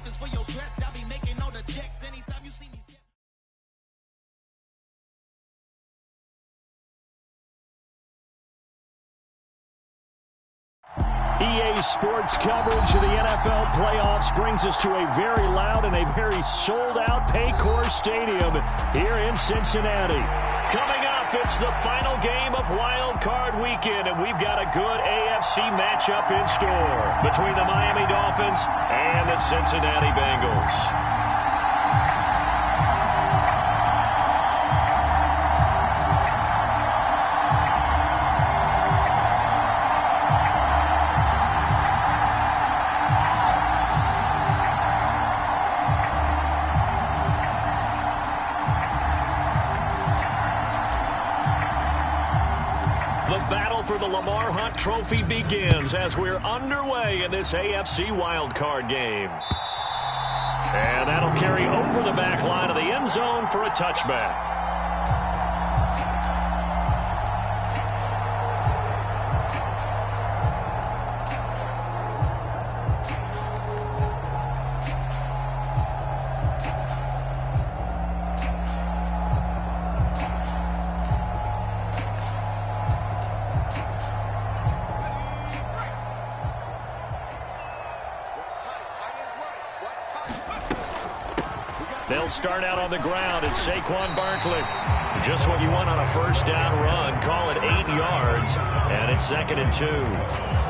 Falcons for your dress. I'll be making all the checks anytime you see me. EA Sports coverage of the NFL playoffs brings us to a very loud and a very sold-out Paycor Stadium here in Cincinnati. Coming up, it's the final game of Wild Card Weekend, and we've got a good AFC matchup in store between the Miami Dolphins and the Cincinnati Bengals. The Lamar Hunt Trophy begins as we're underway in this AFC wildcard game. And that'll carry over the back line of the end zone for a touchback. They'll start out on the ground. It's Saquon Barkley. Just what you want on a first down run. Call it 8 yards. And it's 2nd and 2.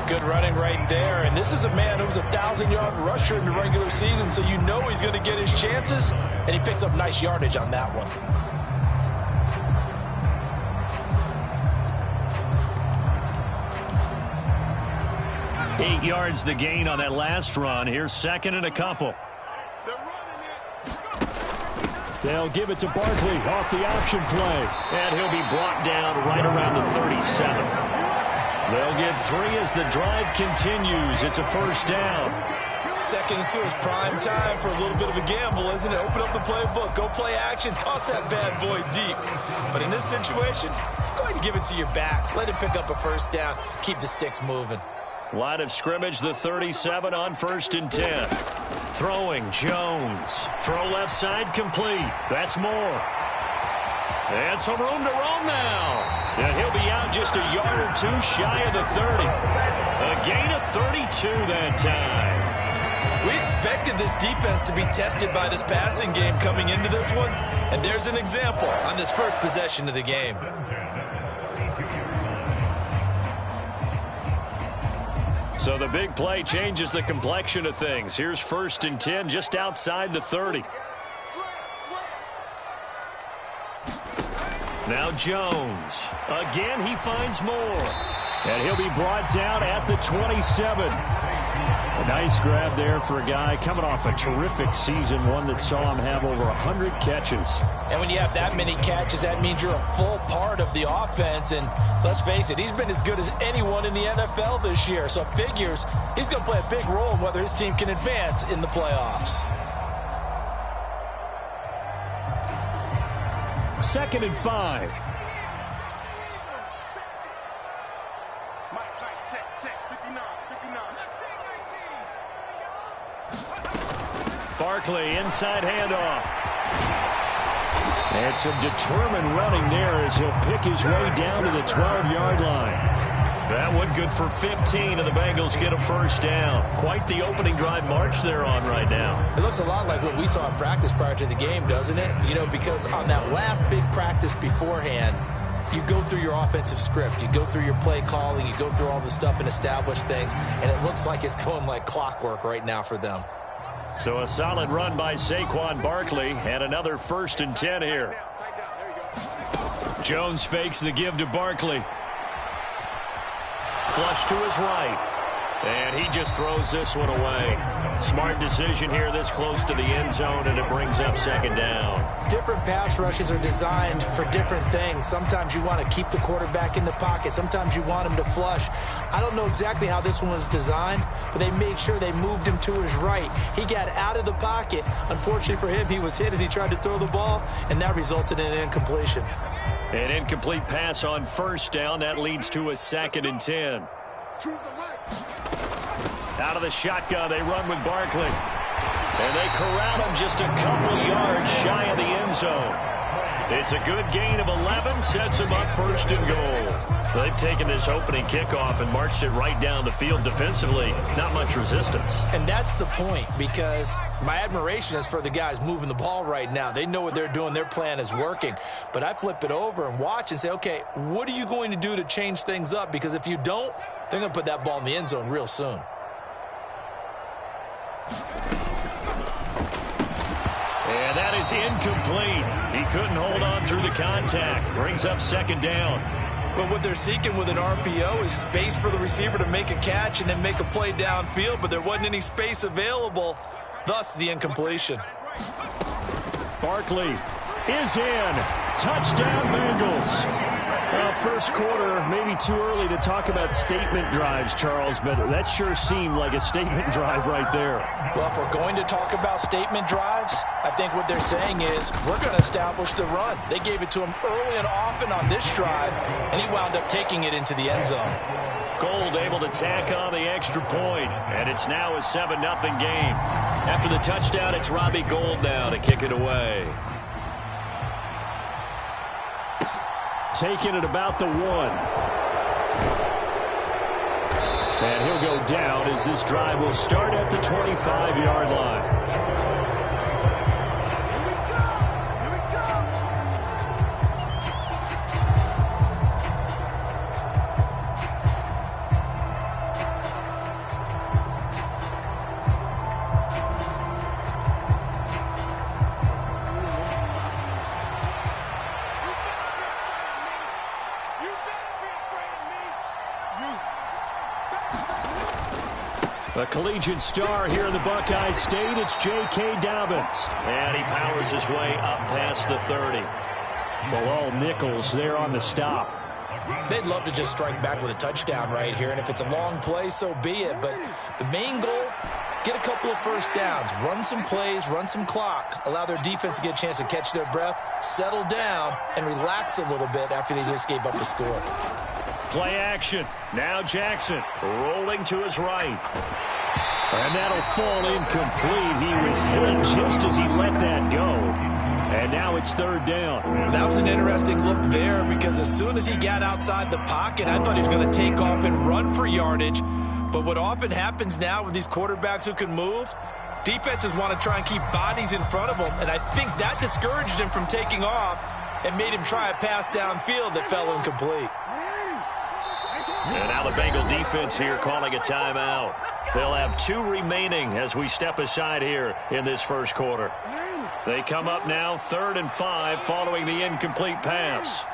Good running right there. And this is a man who was a 1,000-yard rusher in the regular season, so you know he's going to get his chances. And he picks up nice yardage on that one. Eight yards the gain on that last run. Here's 2nd and a couple. They'll give it to Barkley off the option play. And he'll be brought down right around the 37. They'll get 3 as the drive continues. It's a first down. 2nd and 2 is prime time for a little bit of a gamble, isn't it? Open up the playbook. Go play action. Toss that bad boy deep. But in this situation, go ahead and give it to your back. Let him pick up a first down. Keep the sticks moving. Line of scrimmage, the 37 on 1st and 10. Throwing, Jones. Throw left side, complete. That's Moore. And some room to roam now. And he'll be out just a yard or 2 shy of the 30. A gain of 32 that time. We expected this defense to be tested by this passing game coming into this one. And there's an example on this first possession of the game. So the big play changes the complexion of things. Here's 1st and 10 just outside the 30. Now Jones. Again, he finds Moore. And he'll be brought down at the 27. A nice grab there for a guy coming off a terrific season, one that saw him have over 100 catches. And when you have that many catches, that means you're a full part of the offense. And let's face it, he's been as good as anyone in the NFL this year. So it figures he's going to play a big role in whether his team can advance in the playoffs. 2nd and 5. Barkley, inside handoff. And some determined running there as he'll pick his way down to the 12-yard line. That one good for 15, and the Bengals get a first down. Quite the opening drive march they're on right now. It looks a lot like what we saw in practice prior to the game, doesn't it? You know, because on that last big practice beforehand, you go through your offensive script. You go through your play calling. You go through all the stuff and establish things. And it looks like it's going like clockwork right now for them. So a solid run by Saquon Barkley and another 1st and 10 here. Jones fakes the give to Barkley. Flush to his right. And he just throws this one away. Smart decision here this close to the end zone, and it brings up 2nd down. Different pass rushes are designed for different things. Sometimes you want to keep the quarterback in the pocket. Sometimes you want him to flush. I don't know exactly how this one was designed, but they made sure they moved him to his right. He got out of the pocket. Unfortunately for him, he was hit as he tried to throw the ball, and that resulted in an incompletion. An incomplete pass on 1st down. That leads to a 2nd and 10. Out of the shotgun, they run with Barkley. And they corral him just a couple yards shy of the end zone. It's a good gain of 11, sets him up first and goal. They've taken this opening kickoff and marched it right down the field defensively. Not much resistance. And that's the point, because my admiration is for the guys moving the ball right now. They know what they're doing. Their plan is working. But I flip it over and watch and say, okay, what are you going to do to change things up? Because if you don't, they're going to put that ball in the end zone real soon. And that is incomplete. He couldn't hold on through the contact. Brings up second down. But what they're seeking with an RPO is space for the receiver to make a catch and then make a play downfield, but there wasn't any space available, thus the incompletion. Barkley is in. Touchdown, Bengals. Well, first quarter, maybe too early to talk about statement drives, Charles, but that sure seemed like a statement drive right there. Well, if we're going to talk about statement drives, I think what they're saying is we're going to establish the run. They gave it to him early and often on this drive, and he wound up taking it into the end zone. Gold able to tack on the extra point, and it's now a 7-0 game. After the touchdown, it's Robbie Gould now to kick it away. Taking it about the 1. And he'll go down as this drive will start at the 25-yard line. A collegiate star here in the Buckeye State, it's J.K. Dobbins. And he powers his way up past the 30. Well, all nickels there on the stop. They'd love to just strike back with a touchdown right here, and if it's a long play, so be it. But the main goal, get a couple of first downs, run some plays, run some clock, allow their defense to get a chance to catch their breath, settle down, and relax a little bit after they just gave up the score. Play action. Now Jackson rolling to his right. And that'll fall incomplete. He was hit just as he let that go. And now it's third down. That was an interesting look there, because as soon as he got outside the pocket, I thought he was going to take off and run for yardage. But what often happens now with these quarterbacks who can move, defenses want to try and keep bodies in front of them. And I think that discouraged him from taking off and made him try a pass downfield that fell incomplete. And now the Bengal defense here calling a timeout. They'll have 2 remaining as we step aside here in this first quarter. They come up now 3rd and 5 following the incomplete pass.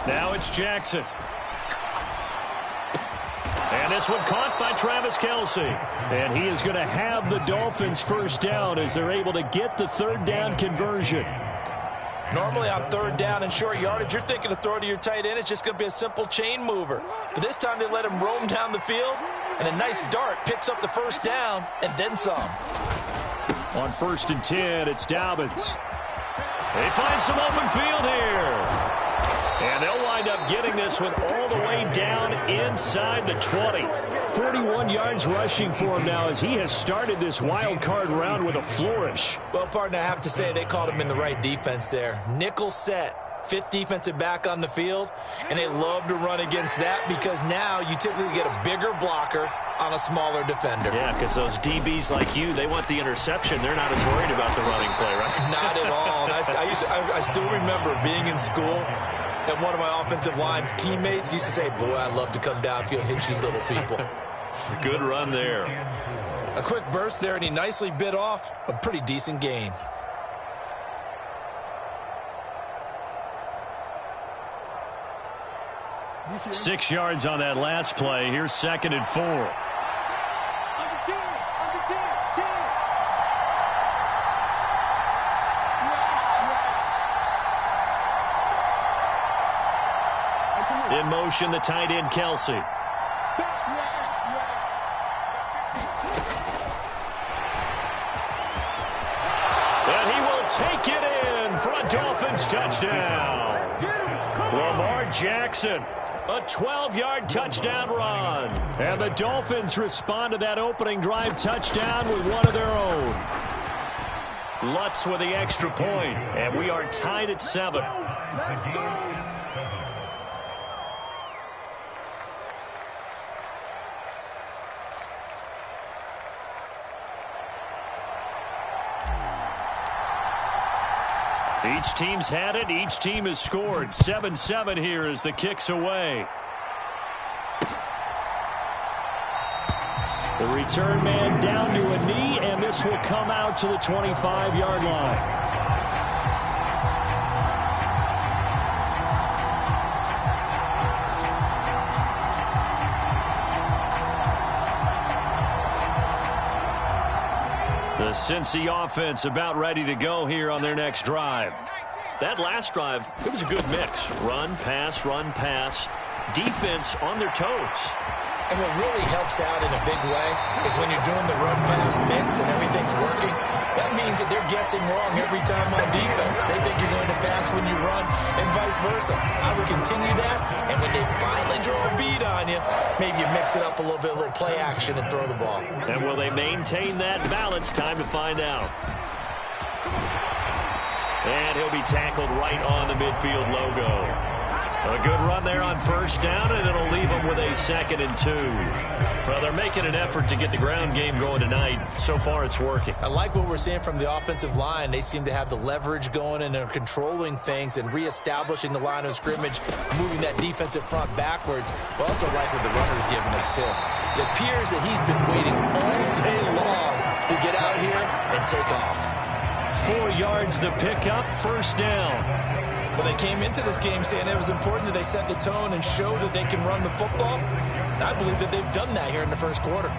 Now it's Jackson. And this one caught by Travis Kelce. And he is going to have the Dolphins first down as they're able to get the third down conversion. Normally on third down and short yardage, you're thinking of throw to your tight end. It's just going to be a simple chain mover. But this time they let him roam down the field, and a nice dart picks up the first down and then some. On 1st and 10, it's Dobbins. They find some open field here. And they'll wind up getting this one all the way down inside the 20. 41 yards rushing for him now as he has started this wild card round with a flourish. Well, partner, I have to say they called him in the right defense there. Nickel set, 5th defensive back on the field, and they love to run against that because now you typically get a bigger blocker on a smaller defender. Yeah, because those DBs like you, they want the interception. They're not as worried about the running play, right? Not at all. And I still remember being in school, and one of my offensive line teammates used to say, boy, I love to come downfield and hit you little people. Good run there. A quick burst there, and he nicely bit off a pretty decent gain. Six yards on that last play. Here's 2nd and 4. In motion, the tight end, Kelce. Dolphins touchdown. Lamar Jackson, a 12-yard touchdown run. And the Dolphins respond to that opening drive touchdown with one of their own. Lutz with the extra point, and we are tied at 7. Each team's had it. Each team has scored. 7-7 here as the kick's away. The return man down to a knee, and this will come out to the 25-yard line. The Cincy offense about ready to go here on their next drive. That last drive, it was a good mix. Run, pass, defense on their toes. And what really helps out in a big way is when you're doing the run-pass mix and everything's working, that means that they're guessing wrong every time on defense. They think you're going to pass when you run and vice versa. I would continue that, and when they finally draw a bead on you, maybe you mix it up a little bit, a little play action, and throw the ball. And will they maintain that balance? Time to find out. And he'll be tackled right on the midfield logo. A good run there on first down, and it'll leave them with a 2nd and 2. Well, they're making an effort to get the ground game going tonight. So far, it's working. I like what we're seeing from the offensive line. They seem to have the leverage going, and they're controlling things and reestablishing the line of scrimmage, moving that defensive front backwards. But also like what the runner's giving us, too. It appears that he's been waiting all day long to get out here and take off. 4 yards the pickup, first down. Well, they came into this game saying it was important that they set the tone and show that they can run the football. And I believe that they've done that here in the first quarter.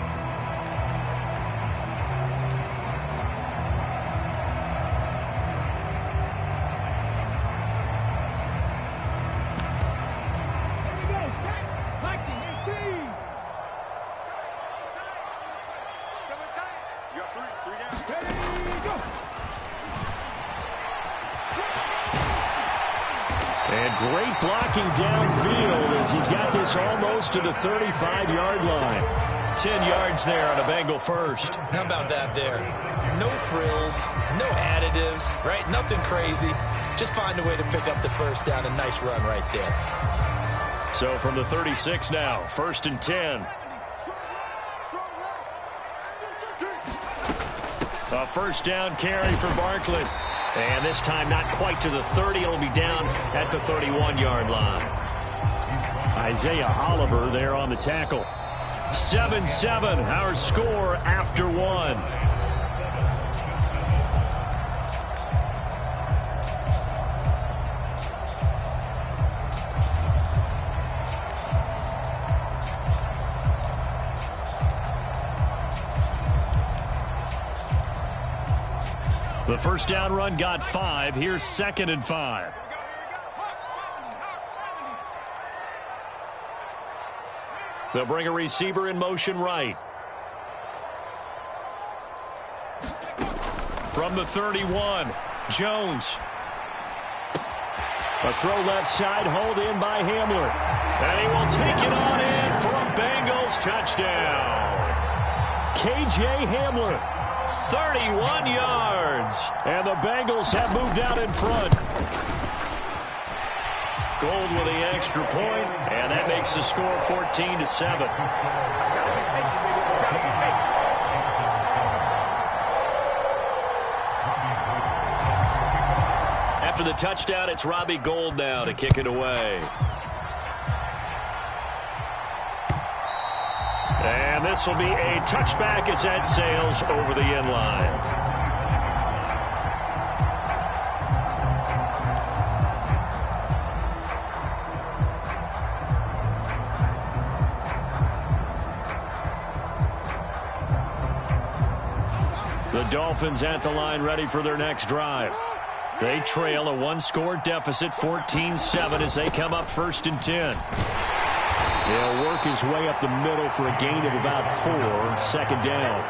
And great blocking downfield as he's got this almost to the 35-yard line. 10 yards there on a Bengal first. How about that there? No frills, no additives, right? Nothing crazy. Just find a way to pick up the first down. A nice run right there. So from the 36 now, 1st and 10. A first down carry for Barkley. And this time not quite to the 30. It'll be down at the 31-yard line. Isaiah Oliver there on the tackle. 7-7, our score after 1. The first down run got 5. Here's 2nd and 5. They'll bring a receiver in motion right. From the 31, Jones. A throw left side, hold in by Hamler. And he will take it on in for a Bengals touchdown. K.J. Hamler, 31 yards. And the Bengals have moved out in front. Gold with the extra point, and that makes the score 14-7. After the touchdown, it's Robbie Gould now to kick it away. And this will be a touchback as that sails over the end line. The Dolphins at the line ready for their next drive. They trail a one-score deficit, 14-7, as they come up 1st and 10. He'll work his way up the middle for a gain of about 4, 2nd down.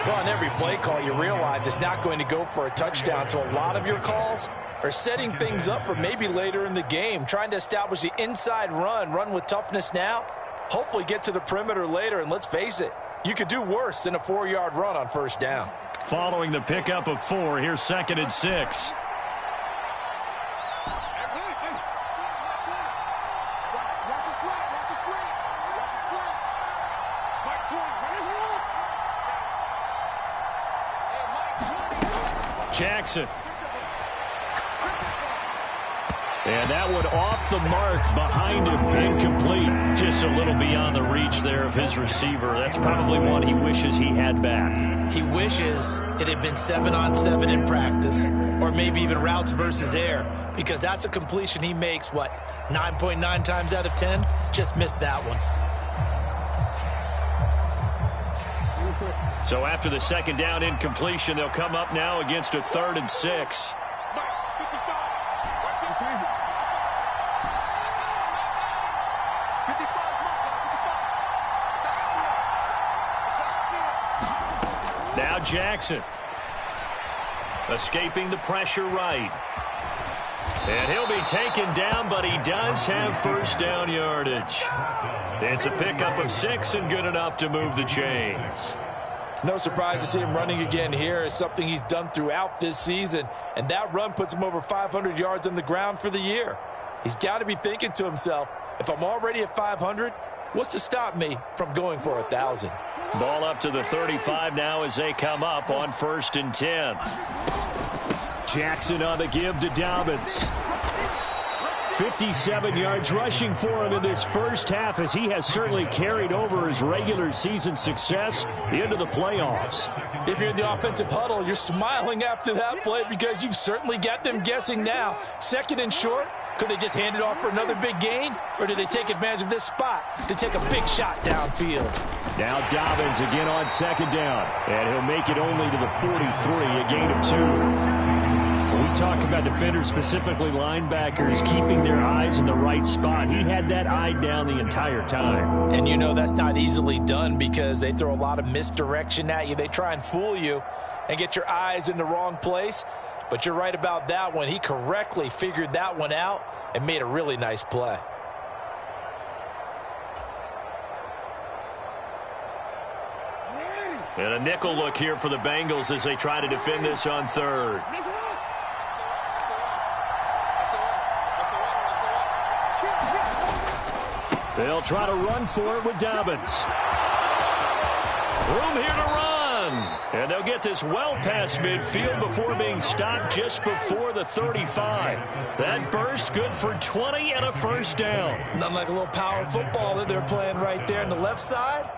Well, on every play call, you realize it's not going to go for a touchdown, so a lot of your calls are setting things up for maybe later in the game, trying to establish the inside run with toughness now, hopefully get to the perimeter later, and let's face it, you could do worse than a 4-yard run on first down. Following the pickup of 4, here's 2nd and 6. Jackson. And that one off the mark behind him, incomplete. Just a little beyond the reach there of his receiver. That's probably one he wishes he had back. He wishes it had been 7-on-7 in practice, or maybe even routes versus air, because that's a completion he makes, 9.9 times out of 10? Just missed that one. So after the 2nd down incompletion, they'll come up now against a 3rd and 6. Now Jackson. Escaping the pressure right. And he'll be taken down, but he does have first down yardage. It's a pickup of 6 and good enough to move the chains. No surprise to see him running again here. It's something he's done throughout this season, and that run puts him over 500 yards on the ground for the year. He's got to be thinking to himself, if I'm already at 500, what's to stop me from going for 1,000? Ball up to the 35 now as they come up on 1st and 10. Jackson on the give to Dobbins. 57 yards rushing for him in this first half, as he has certainly carried over his regular season success into the playoffs. If you're in the offensive huddle, you're smiling after that play because you've certainly got them guessing now. 2nd and short, could they just hand it off for another big gain, or do they take advantage of this spot to take a big shot downfield? Now Dobbins again on 2nd down, and he'll make it only to the 43, a gain of 2. We talk about defenders, specifically linebackers, keeping their eyes in the right spot. He had that eye down the entire time. And you know that's not easily done because they throw a lot of misdirection at you. They try and fool you and get your eyes in the wrong place. But you're right about that one. He correctly figured that one out and made a really nice play. And a nickel look here for the Bengals as they try to defend this on 3rd. They'll try to run for it with Dobbins. Room here to run. And they'll get this well past midfield before being stopped just before the 35. That burst good for 20 and a first down. Nothing like a little power football that they're playing right there on the left side.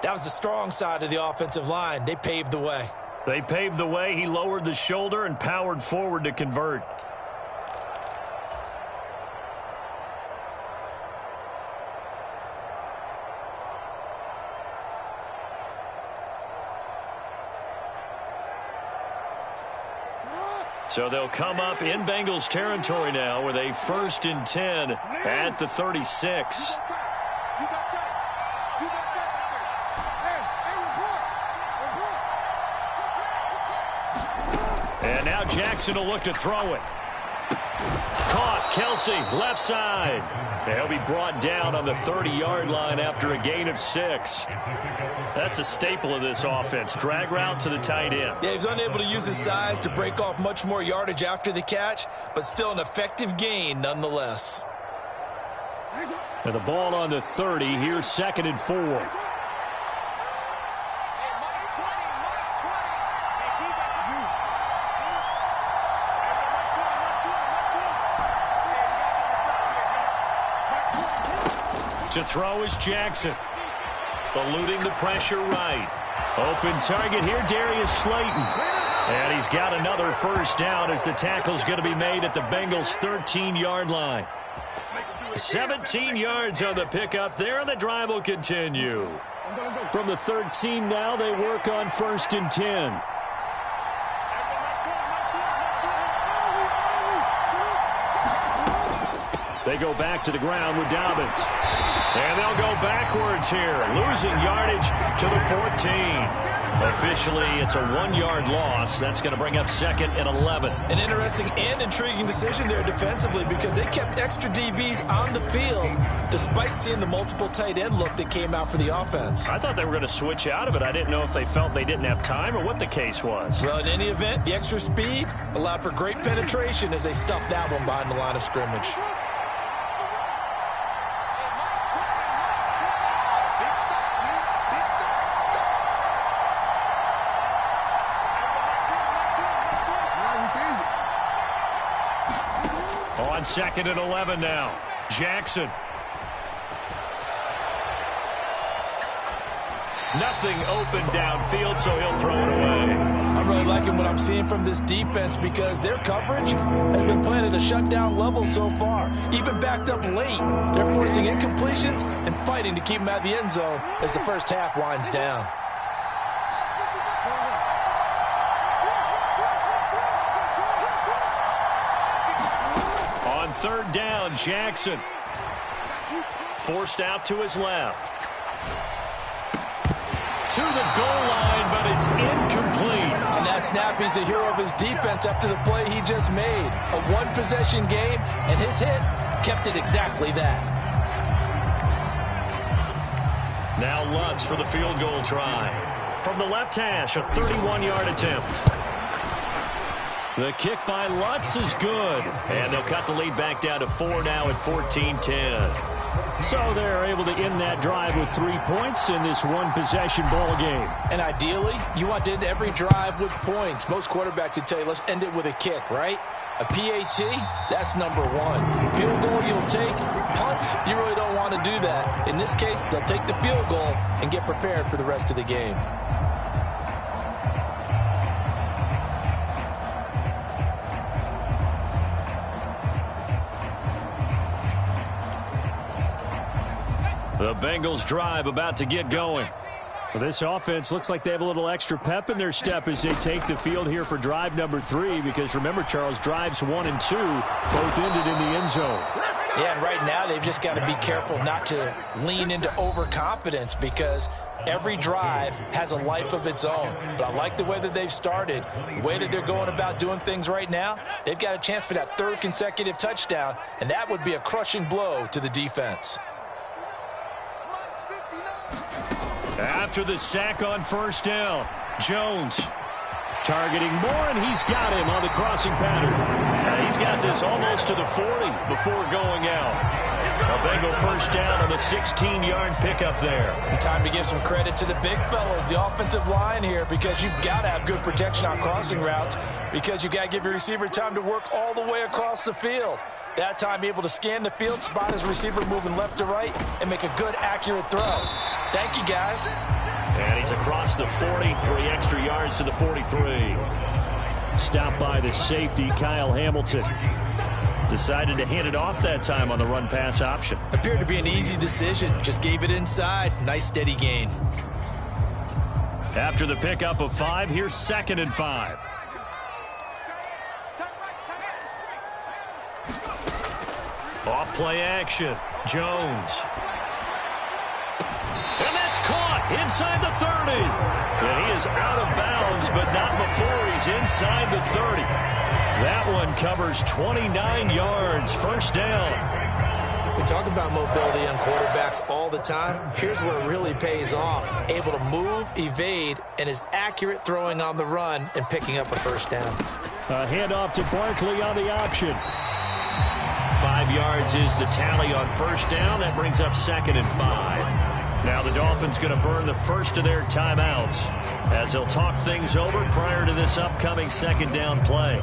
That was the strong side of the offensive line. They paved the way. They paved the way. He lowered the shoulder and powered forward to convert. So they'll come up in Bengals territory now with a 1st and 10 at the 36. And now Jackson will look to throw it. Caught. Kelsey, left side. He'll be brought down on the 30-yard line after a gain of 6. That's a staple of this offense. Drag route to the tight end. Yeah, he was unable to use his size to break off much more yardage after the catch, but still an effective gain nonetheless. And the ball on the 30. Here's 2nd and 4. To throw is Jackson. Eluding the pressure right. Open target here, Darius Slayton. And he's got another first down as the tackle's going to be made at the Bengals' 13-yard line. 17 yards on the pickup there, and the drive will continue. From the 13 now, they work on 1st and 10. They go back to the ground with Dobbins. And they'll go backwards here, losing yardage to the 14. Officially, it's a 1-yard loss. That's going to bring up second and 11. An interesting and intriguing decision there defensively because they kept extra DBs on the field despite seeing the multiple tight end look that came out for the offense. I thought they were going to switch out of it. I didn't know if they felt they didn't have time or what the case was. Well, in any event, the extra speed allowed for great penetration as they stuffed that one behind the line of scrimmage. On second and 11 now. Jackson. Nothing open downfield, so he'll throw it away. I'm really liking what I'm seeing from this defense because their coverage has been playing at a shutdown level so far. Even backed up late, they're forcing incompletions and fighting to keep them out of the end zone as the first half winds down. Third down, Jackson. Forced out to his left. To the goal line, but it's incomplete. On that snap, he's the hero of his defense after the play he just made. A one-possession game, and his hit kept it exactly that. Now Lutz for the field goal try. From the left hash, a 31-yard attempt. The kick by Lutz is good. And they'll cut the lead back down to 4 now at 14-10. So they're able to end that drive with 3 points in this one-possession ball game. And ideally, you want to end every drive with points. Most quarterbacks would tell you, let's end it with a kick, right? A PAT, that's number one. Field goal you'll take. Punts, you really don't want to do that. In this case, they'll take the field goal and get prepared for the rest of the game. The Bengals drive about to get going. Well, this offense looks like they have a little extra pep in their step as they take the field here for drive number 3 because remember, Charles, drives 1 and 2 both ended in the end zone. Yeah, and right now they've just got to be careful not to lean into overconfidence because every drive has a life of its own. But I like the way that they've started, the way that they're going about doing things right now. They've got a chance for that 3rd consecutive touchdown, and that would be a crushing blow to the defense. After the sack on first down, Jones targeting Moore, and he's got him on the crossing pattern. He's got this almost to the 40 before going out. A Bengal first down on the 16-yard pickup there. And time to give some credit to the big fellas, the offensive line here, because you've got to have good protection on crossing routes because you've got to give your receiver time to work all the way across the field. That time, able to scan the field, spot his receiver moving left to right, and make a good, accurate throw. Thank you, guys. And he's across the 40, 3 extra yards to the 43. Stopped by the safety, Kyle Hamilton. Decided to hand it off that time on the run-pass option. Appeared to be an easy decision. Just gave it inside. Nice, steady gain. After the pickup of 5, here's 2nd and 5. Off play action. Jones. And that's caught inside the 30. And he is out of bounds, but not before he's inside the 30. That one covers 29 yards. First down. We talk about mobility on quarterbacks all the time. Here's where it really pays off. Able to move, evade, and is accurate throwing on the run and picking up a first down. A handoff to Barkley on the option. 5 yards is the tally on first down. That brings up 2nd and 5. Now the Dolphins going to burn the first of their timeouts as they'll talk things over prior to this upcoming 2nd down play.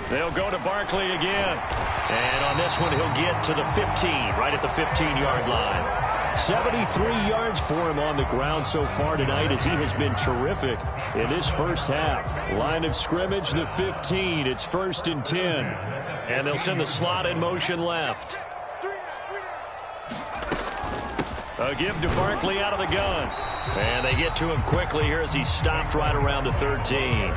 They'll go to Barkley again. And on this one, he'll get to the 15, right at the 15-yard line. 73 yards for him on the ground so far tonight as he has been terrific in this first half. Line of scrimmage, the 15. It's 1st and 10. And they'll send the slot in motion left. A give to Barkley out of the gun. And they get to him quickly here as he stopped right around the 13.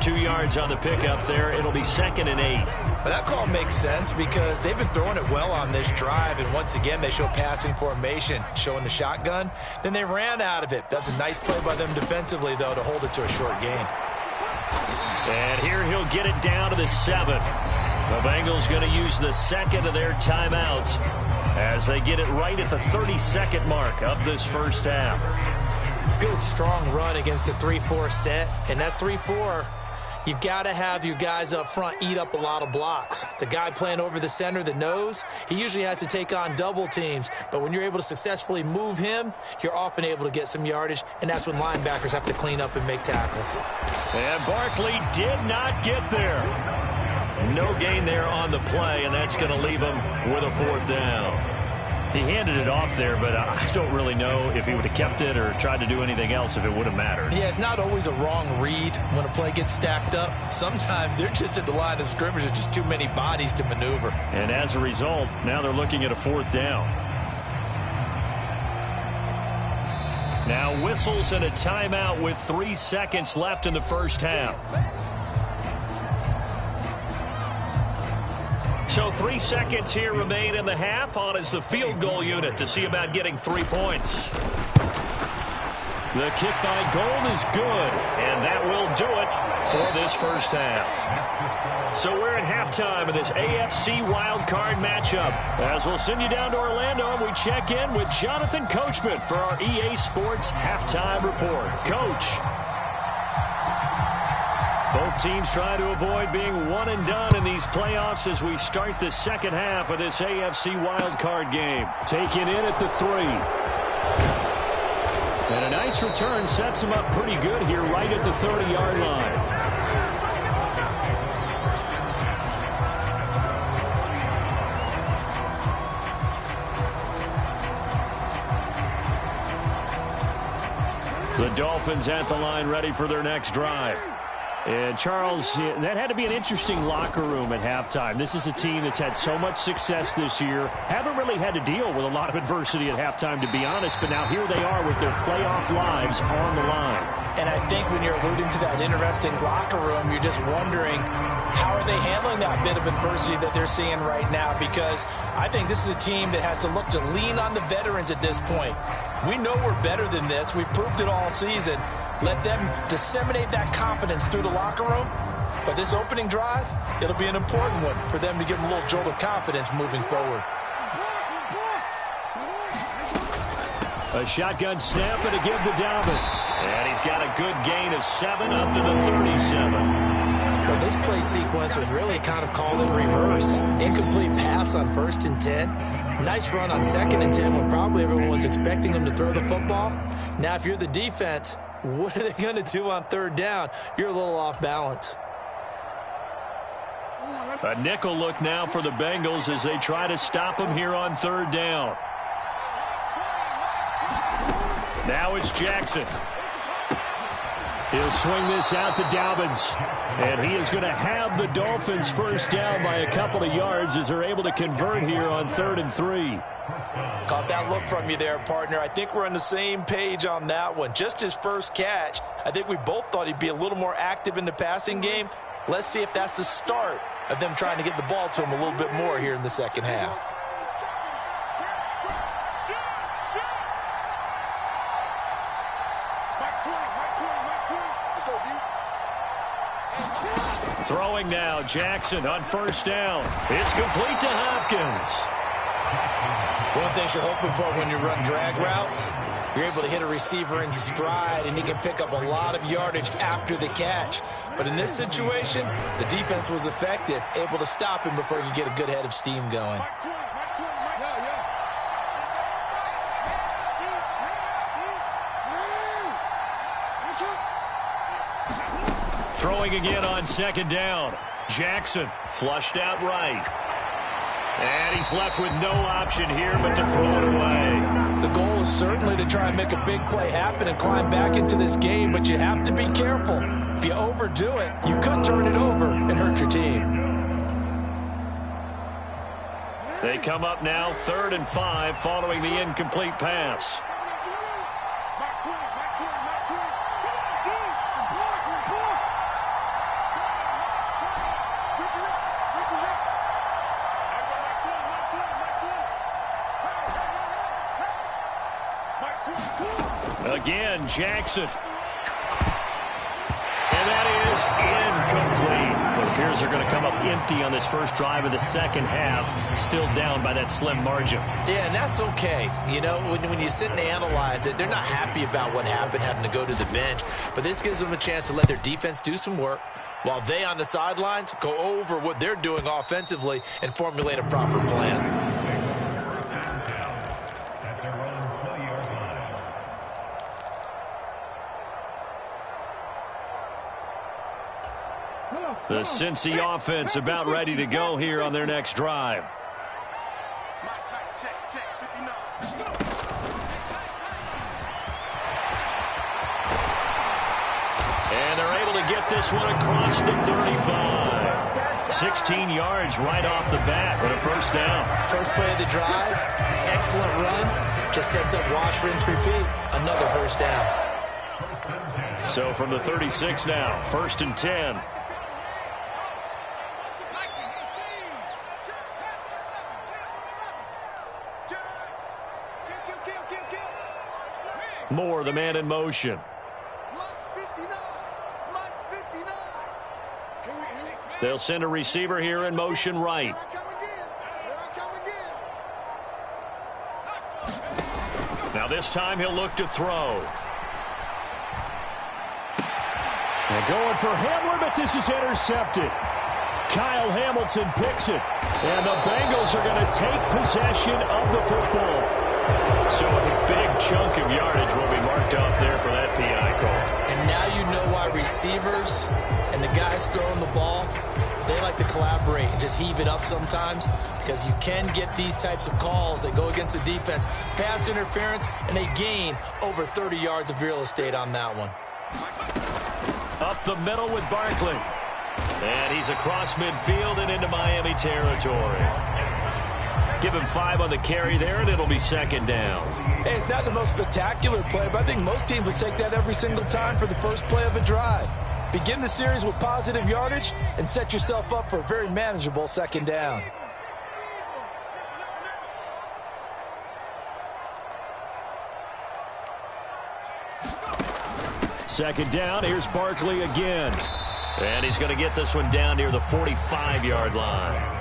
2 yards on the pickup there. It'll be 2nd and 8. But that call makes sense because they've been throwing it well on this drive, and once again they show passing formation, showing the shotgun. Then they ran out of it. That's a nice play by them defensively, though, to hold it to a short gain. And here he'll get it down to the 7. The Bengals going to use the second of their timeouts as they get it right at the 32nd mark of this first half. Good, strong run against the 3-4 set, and that 3-4, you've got to have your guys up front eat up a lot of blocks. The guy playing over the center, the nose, he usually has to take on double teams. But when you're able to successfully move him, you're often able to get some yardage, and that's when linebackers have to clean up and make tackles. And Barkley did not get there. No gain there on the play, and that's going to leave him with a 4th down. He handed it off there, but I don't really know if he would have kept it or tried to do anything else if it would have mattered. Yeah, it's not always a wrong read when a play gets stacked up. Sometimes they're just at the line of scrimmage. There's just too many bodies to maneuver. And as a result, now they're looking at a 4th down. Now whistles and a timeout with 3 seconds left in the first half. So 3 seconds here remain in the half. On is the field goal unit to see about getting 3 points. The kick by Gold is good, and that will do it for this first half. So we're at halftime of this AFC wildcard matchup. As we'll send you down to Orlando, and we check in with Jonathan Coachman for our EA Sports halftime report. Coach. Both teams try to avoid being one and done in these playoffs as we start the second half of this AFC wildcard game. Taken in at the 3. And a nice return sets them up pretty good here right at the 30-yard line. The Dolphins at the line ready for their next drive. And, Charles, that had to be an interesting locker room at halftime. This is a team that's had so much success this year. Haven't really had to deal with a lot of adversity at halftime, to be honest. But now here they are with their playoff lives on the line. And I think when you're alluding to that interesting locker room, you're just wondering, how are they handling that bit of adversity that they're seeing right now? Because I think this is a team that has to look to lean on the veterans at this point. We know we're better than this. We've proved it all season. Let them disseminate that confidence through the locker room. But this opening drive, it'll be an important one for them to give them a little jolt of confidence moving forward. A shotgun snap and a give to Dobbins. And he's got a good gain of 7 up to the 37. Well, this play sequence was really kind of called in reverse. Incomplete pass on 1st and 10. Nice run on 2nd and 10 when probably everyone was expecting them to throw the football. Now, if you're the defense, what are they going to do on 3rd down? You're a little off balance. A nickel look now for the Bengals as they try to stop him here on 3rd down. Now it's Jackson. He'll swing this out to Dobbins. And he is going to have the Dolphins first down by a couple of yards as they're able to convert here on 3rd and 3. Caught that look from you there, partner. I think we're on the same page on that one. Just his first catch, I think we both thought he'd be a little more active in the passing game. Let's see if that's the start of them trying to get the ball to him a little bit more here in the second half. Throwing now, Jackson on 1st down. It's complete to Hopkins. One thing you're hoping for when you run drag routes, you're able to hit a receiver in stride, and he can pick up a lot of yardage after the catch. But in this situation, the defense was effective, able to stop him before he could get a good head of steam going. Throwing again on 2nd down. Jackson flushed out right. And he's left with no option here but to throw it away. The goal is certainly to try and make a big play happen and climb back into this game, but you have to be careful. If you overdo it, you could turn it over and hurt your team. They come up now 3rd and 5 following the incomplete pass. Again, Jackson. And that is incomplete. It appears they're going to come up empty on this first drive of the second half, still down by that slim margin. Yeah, and that's okay. You know, when you sit and analyze it, they're not happy about what happened, having to go to the bench. But this gives them a chance to let their defense do some work while they on the sidelines go over what they're doing offensively and formulate a proper plan. The Cincy offense about ready to go here on their next drive. And they're able to get this one across the 35. 16 yards right off the bat and a first down. First play of the drive, excellent run. Just sets up wash, rinse, repeat. Another first down. So from the 36 now, 1st and 10. Moore, the man in motion. They'll send a receiver here in motion right. Now this time he'll look to throw. They're going for Hamler, but this is intercepted. Kyle Hamilton picks it. And the Bengals are going to take possession of the football. So a big chunk of yardage will be marked off there for that PI call. And now you know why receivers and the guys throwing the ball, they like to collaborate and just heave it up sometimes, because you can get these types of calls that go against the defense. Pass interference, and they gain over 30 yards of real estate on that one. Up the middle with Barkley. And he's across midfield and into Miami territory. Give him 5 on the carry there, and it'll be second down. Hey, it's not the most spectacular play, but I think most teams would take that every single time for the first play of a drive. Begin the series with positive yardage and set yourself up for a very manageable second down. Second down, here's Barkley again. And he's going to get this one down near the 45-yard line.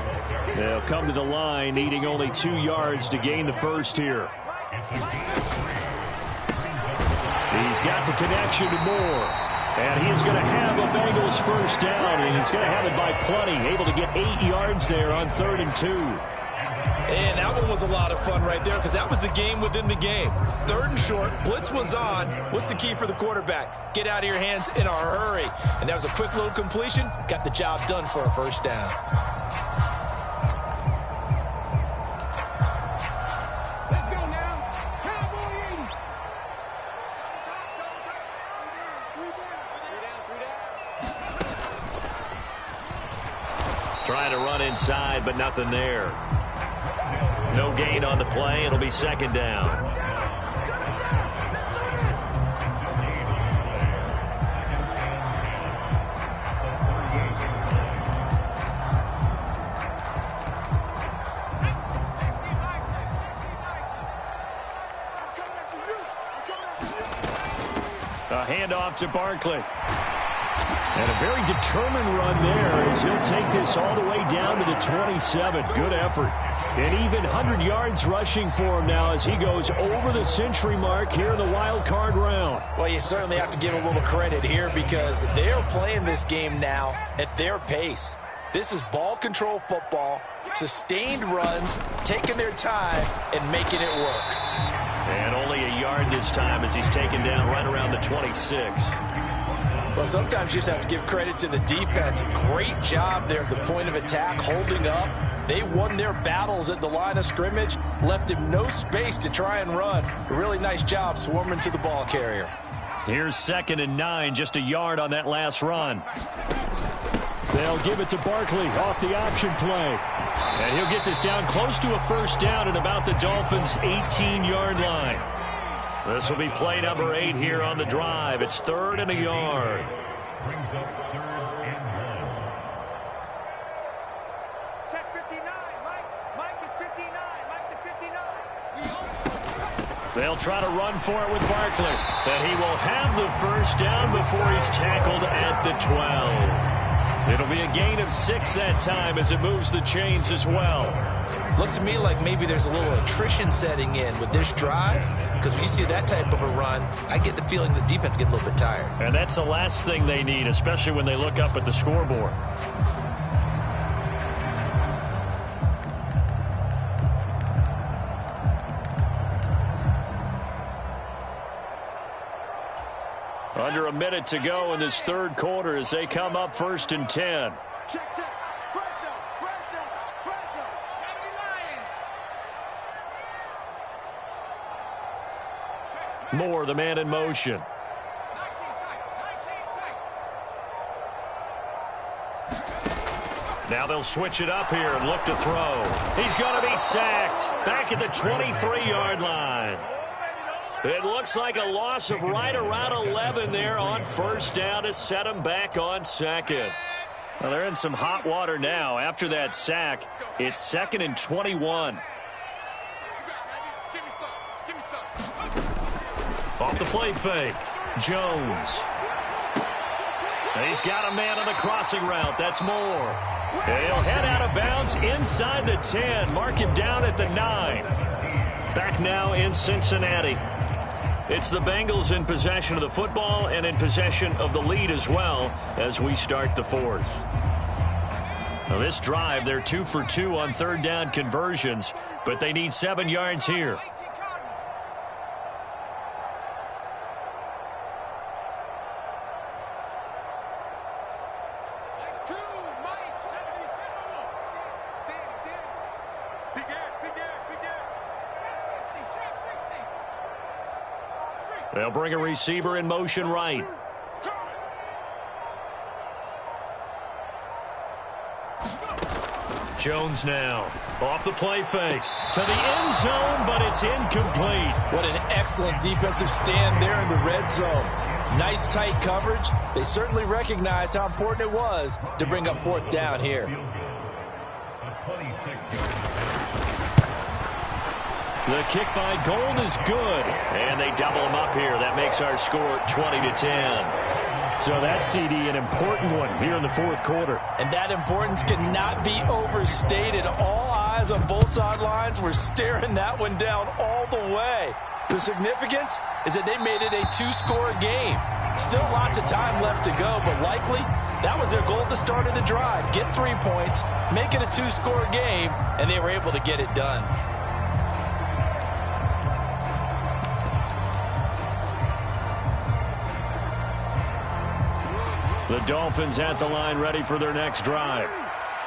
They'll come to the line, needing only 2 yards to gain the first here. He's got the connection to Moore. And he's going to have a Bengals first down, and he's going to have it by plenty. Able to get 8 yards there on 3rd and 2. And that one was a lot of fun right there, because that was the game within the game. 3rd and short, blitz was on. What's the key for the quarterback? Get out of your hands in a hurry. And that was a quick little completion. Got the job done for a first down. Trying to run inside, but nothing there. No gain on the play. It'll be second down. A handoff to Barkley. And a very determined run there as he'll take this all the way down to the 27. Good effort. And even 100 yards rushing for him now as he goes over the century mark here in the wild card round. Well, you certainly have to give a little credit here, because they're playing this game now at their pace. This is ball control football, sustained runs, taking their time and making it work. And only a yard this time as he's taken down right around the 26. Well, sometimes you just have to give credit to the defense. Great job there at the point of attack, holding up. They won their battles at the line of scrimmage, left him no space to try and run. A really nice job swarming to the ball carrier. Here's 2nd and 9, just a yard on that last run. They'll give it to Barkley off the option play. And he'll get this down close to a first down at about the Dolphins' 18-yard line. This will be play number 8 here on the drive. It's 3rd and a yard. Brings up 3rd and 1. Check 59. Mike is 59. Mike to 59. They'll try to run for it with Barkley. And he will have the first down before he's tackled at the 12. It'll be a gain of 6 that time as it moves the chains as well. Looks to me like maybe there's a little attrition setting in with this drive, because when you see that type of a run, I get the feeling the defense gets a little bit tired. And that's the last thing they need, especially when they look up at the scoreboard. Under a minute to go in this 3rd quarter as they come up 1st and 10. Check. Fresno. 70 Lions. Moore, the man in motion. 19 tight. Now they'll switch it up here and look to throw. He's going to be sacked back at the 23-yard line. It looks like a loss of right around 11 there on first down to set him back on 2nd. Well, they're in some hot water now. After that sack, it's 2nd and 21. Off the play fake. Jones. He's got a man on the crossing route. That's Moore. He'll head out of bounds inside the 10. Mark him down at the 9. Back now in Cincinnati. It's the Bengals in possession of the football and in possession of the lead as well as we start the 4th. Now this drive, they're 2 for 2 on 3rd down conversions, but they need 7 yards here. They'll bring a receiver in motion right. Jones now off the play fake to the end zone, but it's incomplete. What an excellent defensive stand there in the red zone. Nice tight coverage. They certainly recognized how important it was to bring up 4th down here. The kick by Gold is good, and they double him up here. That makes our score 20-10. So that CD, an important one here in the 4th quarter. And that importance cannot be overstated. All eyes on both sidelines were staring that one down all the way. The significance is that they made it a 2-score game. Still lots of time left to go, but likely that was their goal at the start of the drive. Get 3 points, make it a 2-score game, and they were able to get it done. The Dolphins at the line ready for their next drive.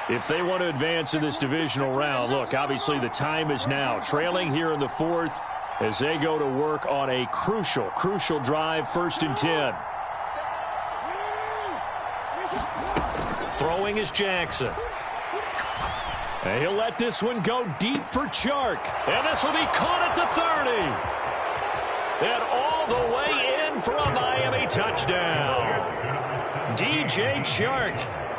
If they want to advance in this divisional round, look, obviously the time is now. Trailing here in the 4th as they go to work on a crucial drive, 1st and 10. Throwing is Jackson. And he'll let this one go deep for Chark. And this will be caught at the 30. And all the way in for a Miami touchdown. DJ Chark,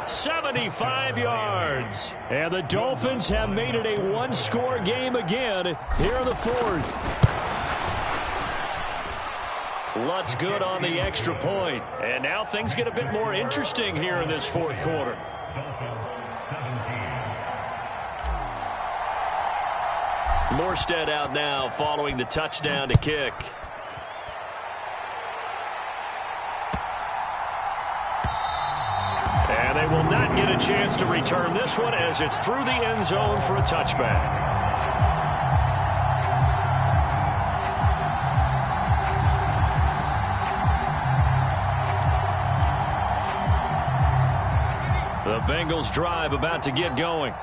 75 yards. And the Dolphins have made it a 1-score game again here in the 4th. Lutz good on the extra point. And now things get a bit more interesting here in this 4th quarter. Morstead out now following the touchdown to kick. And they will not get a chance to return this one as it's through the end zone for a touchback. The Bengals drive about to get going.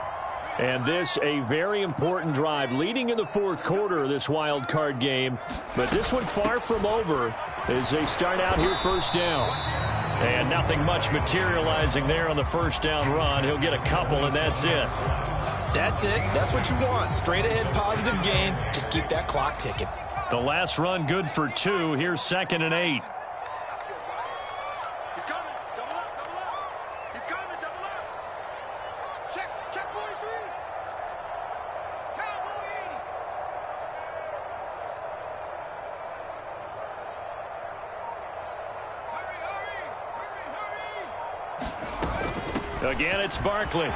And this a very important drive leading in the 4th quarter of this wild card game. But this one far from over as they start out here 1st down. And nothing much materializing there on the first down run. He'll get a couple, and that's it. That's it. That's what you want. Straight ahead, positive gain. Just keep that clock ticking. The last run good for 2. Here's 2nd and 8. He's coming. Double up, double up. He's coming, double up. Check 43. Cowboy 80. Hurry. Again, it's Barkley.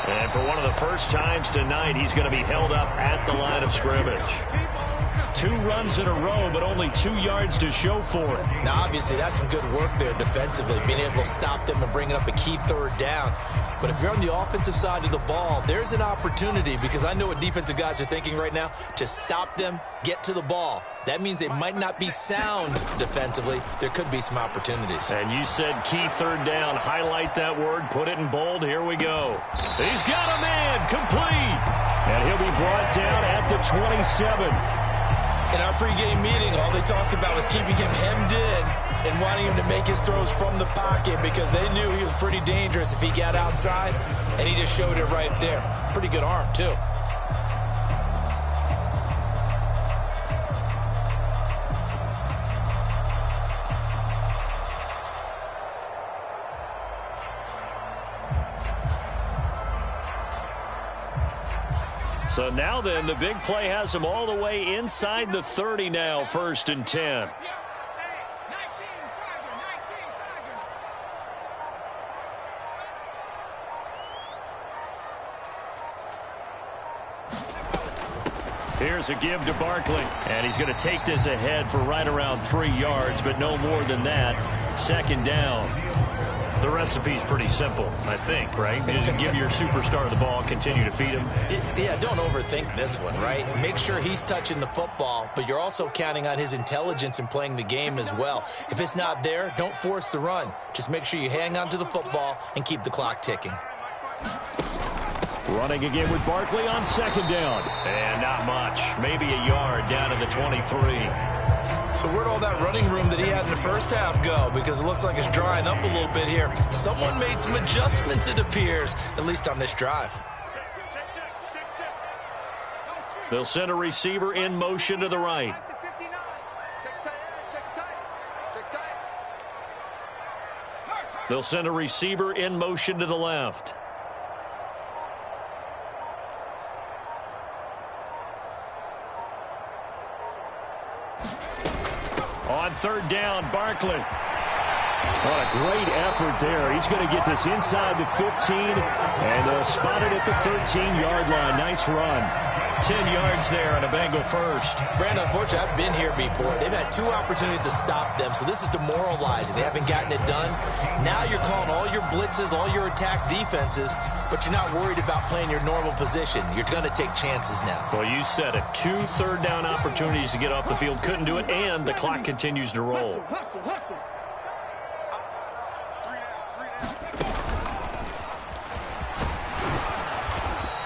And for one of the first times tonight, he's going to be held up at the line of scrimmage. 2 runs in a row, but only 2 yards to show for it. Now, obviously, that's some good work there defensively, being able to stop them and bringing up a key 3rd down. But if you're on the offensive side of the ball, there's an opportunity, because I know what defensive guys are thinking right now. Just stop them, get to the ball. That means they might not be sound defensively. There could be some opportunities. And you said key 3rd down. Highlight that word. Put it in bold. Here we go. He's got a man. Complete. And he'll be brought down at the 27. In our pregame meeting, all they talked about was keeping him hemmed in and wanting him to make his throws from the pocket, because they knew he was pretty dangerous if he got outside, and he just showed it right there. Pretty good arm, too. So now then, the big play has him all the way inside the 30 now, 1st and 10. 19 Tiger. Here's a give to Barkley. And he's going to take this ahead for right around 3 yards, but no more than that. 2nd down. The recipe's pretty simple, I think, right? Just give your superstar the ball, continue to feed him. Yeah, don't overthink this one, right? Make sure he's touching the football, but you're also counting on his intelligence in playing the game as well. If it's not there, don't force the run. Just make sure you hang on to the football and keep the clock ticking. Running again with Barkley on 2nd down. And not much. Maybe a yard down to the 23. So where'd all that running room that he had in the first half go? Because it looks like it's drying up a little bit here. Someone made some adjustments, it appears, at least on this drive. They'll send a receiver in motion to the right. They'll send a receiver in motion to the left. On 3rd down, Barkley. What a great effort there. He's going to get this inside the 15, and they'll spot it at the 13-yard line. Nice run. 10 yards there on a Bengal first. Brandon, unfortunately, I've been here before. They've had 2 opportunities to stop them, so this is demoralizing. They haven't gotten it done. Now you're calling all your blitzes, all your attack defenses, but you're not worried about playing your normal position. You're going to take chances now. Well, you said it. 2 third-down opportunities to get off the field. Couldn't do it, and the clock continues to roll.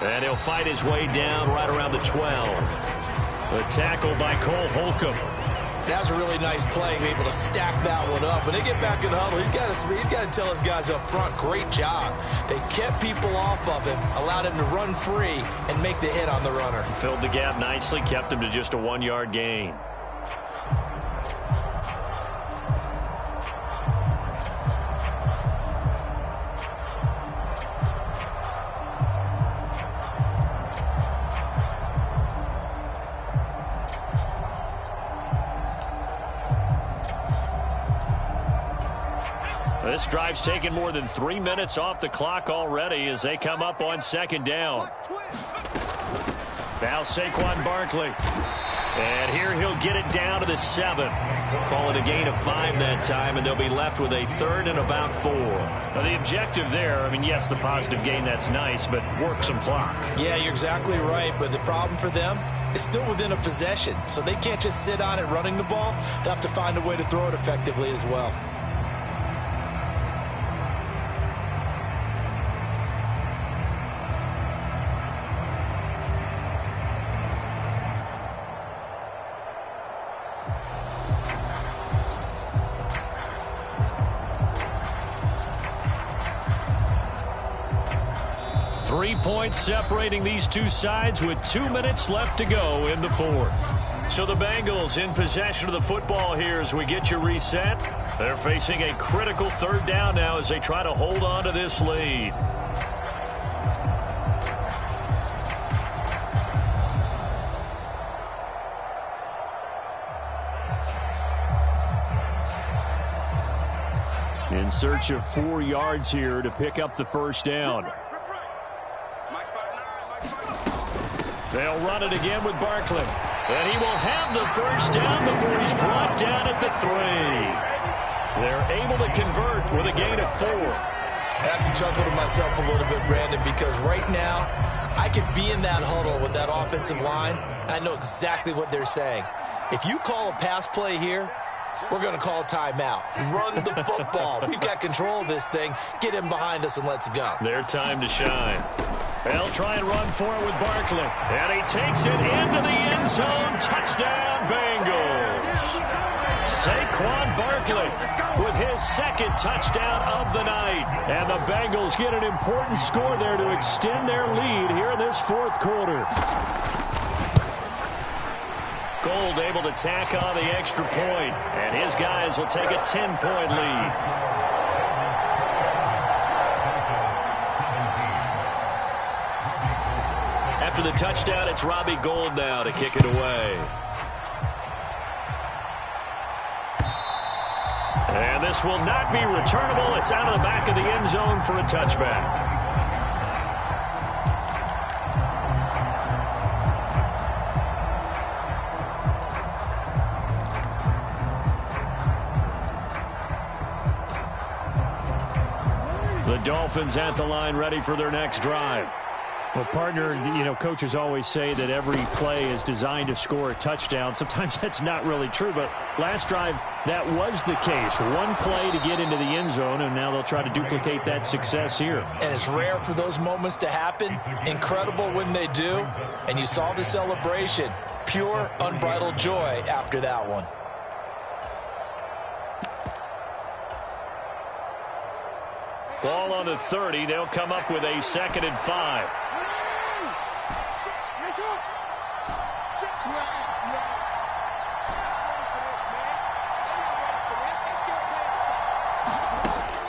And he'll fight his way down right around the 12. The tackle by Cole Holcomb. That was a really nice play, able to stack that one up. When they get back in the huddle, he's got to tell his guys up front, great job. They kept people off of him, allowed him to run free and make the hit on the runner. Filled the gap nicely, kept him to just a 1-yard gain. This drive's taken more than 3 minutes off the clock already as they come up on 2nd down. Now Saquon Barkley. And here he'll get it down to the 7. Call it a gain of 5 that time, and they'll be left with a 3rd and about 4. Now the objective there, I mean, yes, the positive gain, that's nice, but work some clock. Yeah, you're exactly right, but the problem for them is still within a possession, so they can't just sit on it running the ball. They'll have to find a way to throw it effectively as well. points separating these two sides with 2 minutes left to go in the fourth. So the Bengals in possession of the football here as we get you reset. They're facing a critical third down now as they try to hold on to this lead. In search of 4 yards here to pick up the first down. They'll run it again with Barkley. And he will have the first down before he's brought down at the 3. They're able to convert with a gain of 4. I have to chuckle to myself a little bit, Brandon, because right now I could be in that huddle with that offensive line, and I know exactly what they're saying. If you call a pass play here, we're going to call a timeout. Run the football. We've got control of this thing. Get him behind us and let's go. Their time to shine. They'll try and run for it with Barkley. And he takes it into the end zone. Touchdown, Bengals. Saquon Barkley with his second touchdown of the night. And the Bengals get an important score there to extend their lead here in this fourth quarter. Gold able to tack on the extra point, and his guys will take a 10-point lead. After the touchdown, it's Robbie Gould now to kick it away. And this will not be returnable. It's out of the back of the end zone for a touchback. The Dolphins at the line ready for their next drive. Well, partner, coaches always say that every play is designed to score a touchdown. Sometimes that's not really true, but last drive, that was the case. One play to get into the end zone, and now they'll try to duplicate that success here. And it's rare for those moments to happen. Incredible when they do. And you saw the celebration. Pure, unbridled joy after that one. Ball on the 30. They'll come up with a 2nd and 5.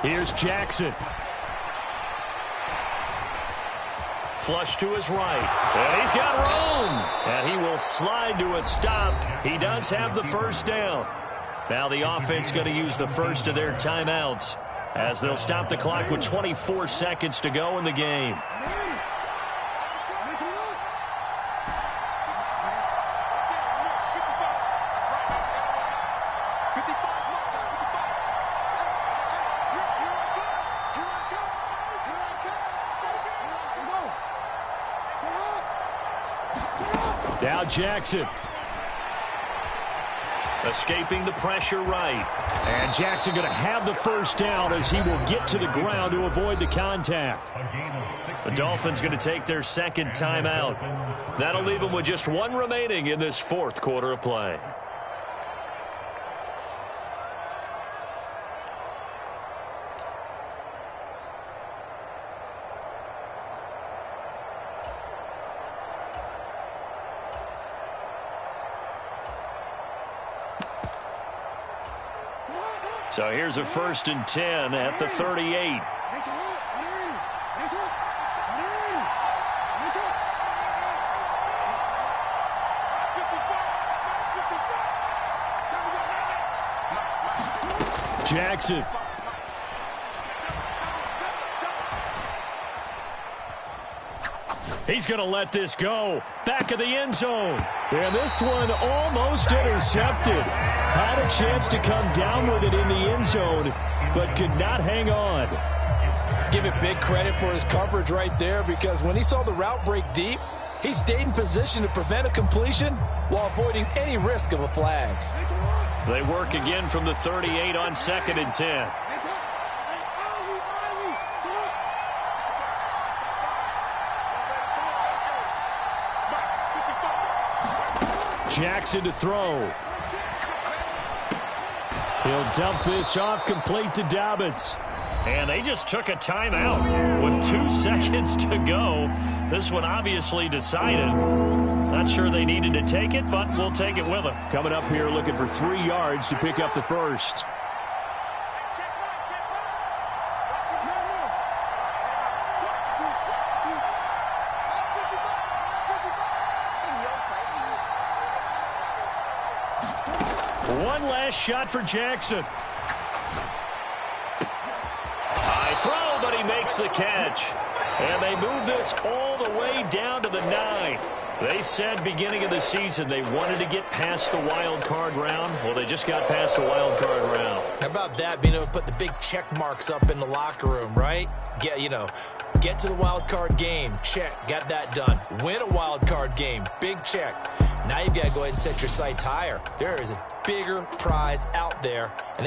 Here's Jackson. Flush to his right. And he's got room. And he will slide to a stop. He does have the first down. Now the offense going to use the first of their timeouts, as they'll stop the clock with 24 seconds to go in the game. Now Jackson. Escaping the pressure right. And Jackson going to have the first down as he will get to the ground to avoid the contact. The Dolphins going to take their second timeout. That'll leave them with just one remaining in this fourth quarter of play. So here's a 1st and 10 at the 38. Jackson. He's going to let this go. Back of the end zone. And this one almost intercepted. Had a chance to come down with it in the end zone, but could not hang on. Give it big credit for his coverage right there, because when he saw the route break deep, he stayed in position to prevent a completion while avoiding any risk of a flag. They work again from the 38 on 2nd and 10. Jackson to throw. He'll dump this off complete to Dobbins. And they just took a timeout with 2 seconds to go. This one obviously decided. Not sure they needed to take it, but we'll take it with them. Coming up here looking for 3 yards to pick up the first. One last shot for Jackson. High throw, but he makes the catch. And they move this all the way down to the 9. They said beginning of the season they wanted to get past the wild card round. Well, they just got past the wild card round. How about that, being able to put the big check marks up in the locker room, right? Get to the wild card game. Check. Got that done. Win a wild card game. Big check. Now you've got to go ahead and set your sights higher. There is a bigger prize out there. And